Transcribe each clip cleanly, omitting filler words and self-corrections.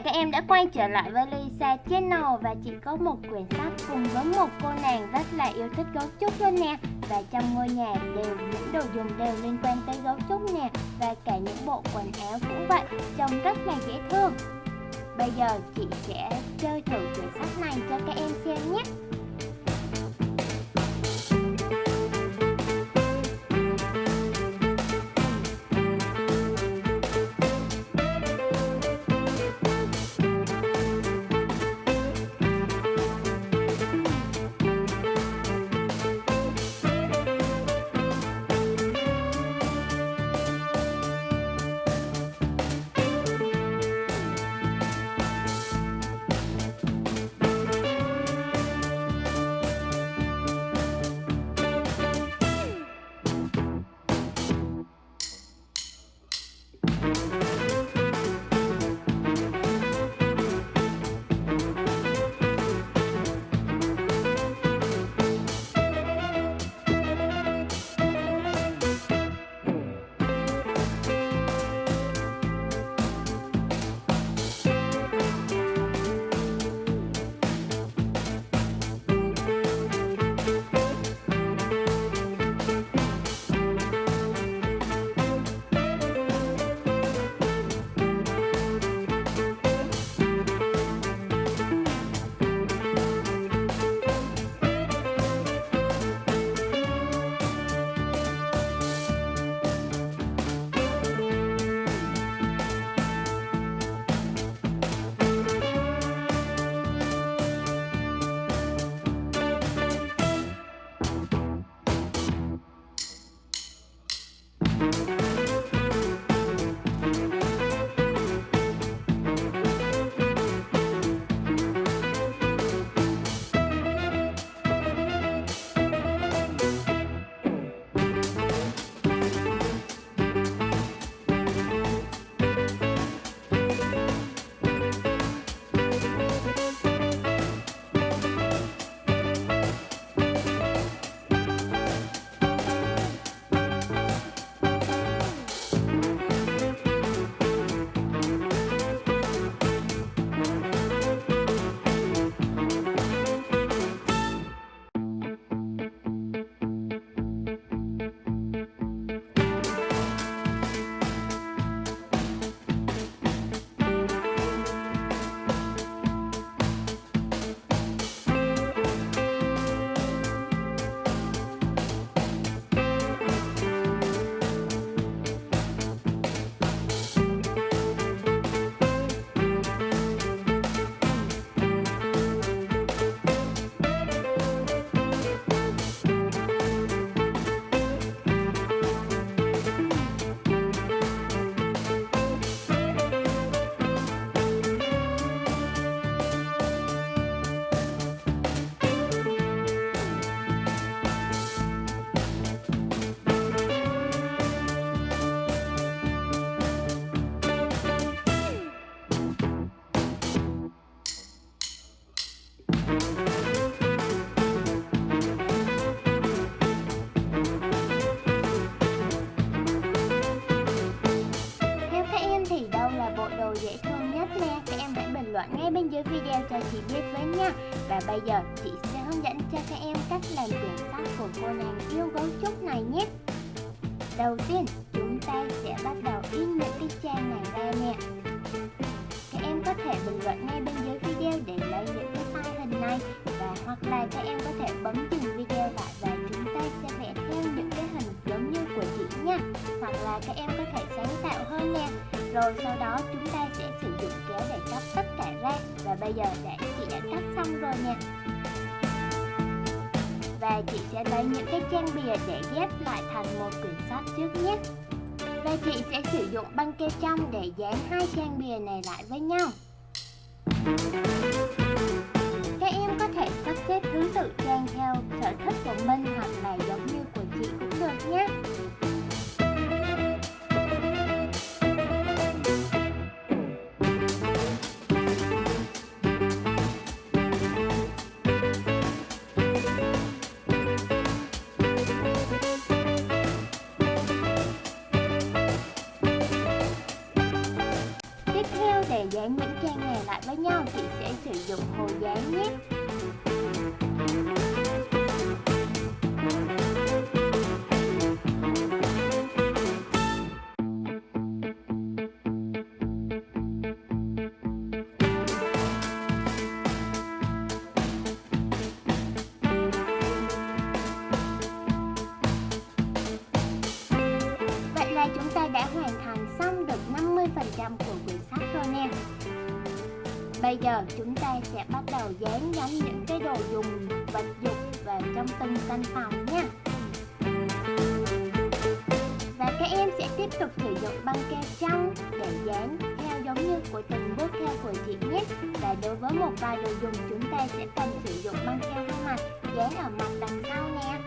các em đã quay trở lại với Lisa Channel và chị có một quyển sách cùng với một cô nàng rất là yêu thích gấu trúc luôn nè. Và trong ngôi nhà những đồ dùng đều liên quan tới gấu trúc nè, và cả những bộ quần áo cũng vậy, trông rất là dễ thương. Bây giờ chị sẽ chơi thử quyển sách này cho các em xem nhé. Dễ thương nhất nè, các em hãy bình luận ngay bên dưới video cho chị biết với nha. Và bây giờ chị sẽ hướng dẫn cho các em cách làm quyển sách của cô nàng yêu gấu trúc này nhé. Đầu tiên chúng ta sẽ bắt đầu in những cái trang này ra nè. Các em có thể bình luận ngay bên dưới video để lấy những cái file hình này, và hoặc là các em có thể bấm dừng video lại và chúng ta sẽ vẽ theo những cái hình giống như của chị nha. Hoặc là các em có thể sáng tạo hơn nè. Rồi sau đó chúng ta sẽ sử dụng kéo để cắt tất cả ra. Và bây giờ chị đã cắt xong rồi nha. Và chị sẽ lấy những cái trang bìa để ghép lại thành một quyển sách trước nhé. Và chị sẽ sử dụng băng keo trong để dán hai trang bìa này lại với nhau. Các em có thể sắp xếp thứ tự trang theo sở thích của mình, hoặc là giống như của chị cũng được nhé. Để dán những trang này nhau, chị sẽ sử dụng hồ dán nhé. Vậy là chúng ta đã hoàn thành xong được 50% của quyển sách rồi nè. Bây giờ chúng ta sẽ bắt đầu dán gắn những cái đồ dùng, vật dụng vào trong từng căn phòng nha. Và các em sẽ tiếp tục sử dụng băng keo trong để dán theo giống như của từng bước theo của chị nhé. Và đối với một vài đồ dùng chúng ta sẽ cần sử dụng băng keo hai mặt dán ở mặt đằng sau nè.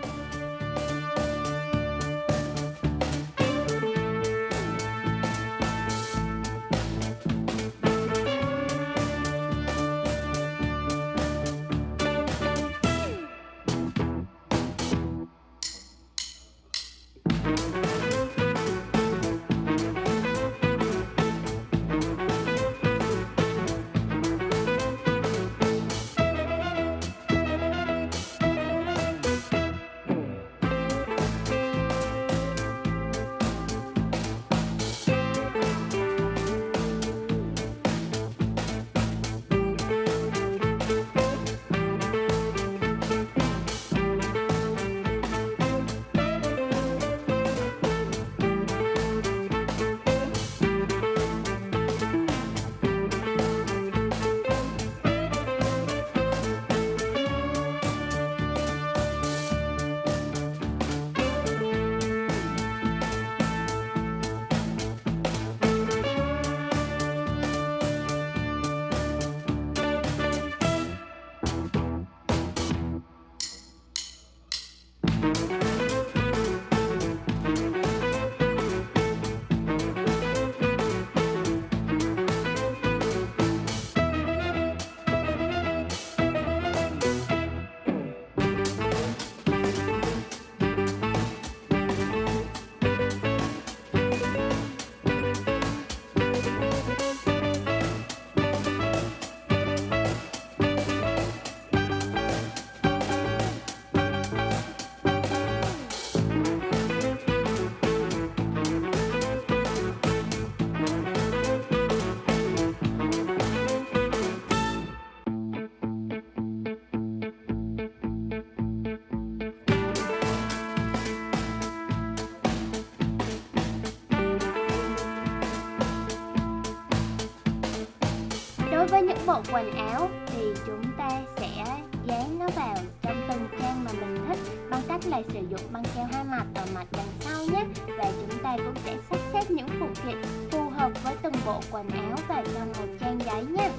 Đối với những bộ quần áo thì chúng ta sẽ dán nó vào trong từng trang mà mình thích bằng cách là sử dụng băng keo hai mặt ở mặt đằng sau nhé. Và chúng ta cũng sẽ sắp xếp những phụ kiện phù hợp với từng bộ quần áo vào trong một trang giấy nhé.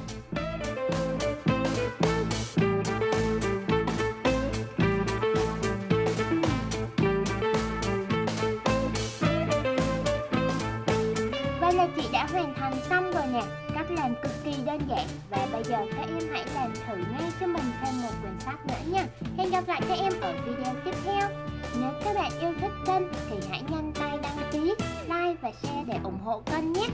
Vậy là chị đã hoàn thành xong rồi nè. Cách làm cực kỳ đơn giản và bây giờ các em hãy làm thử ngay cho mình thêm một quyển sách nữa nha. Hẹn gặp lại các em ở video tiếp theo. Nếu các bạn yêu thích kênh thì hãy nhanh tay đăng ký, like và share để ủng hộ kênh nhé.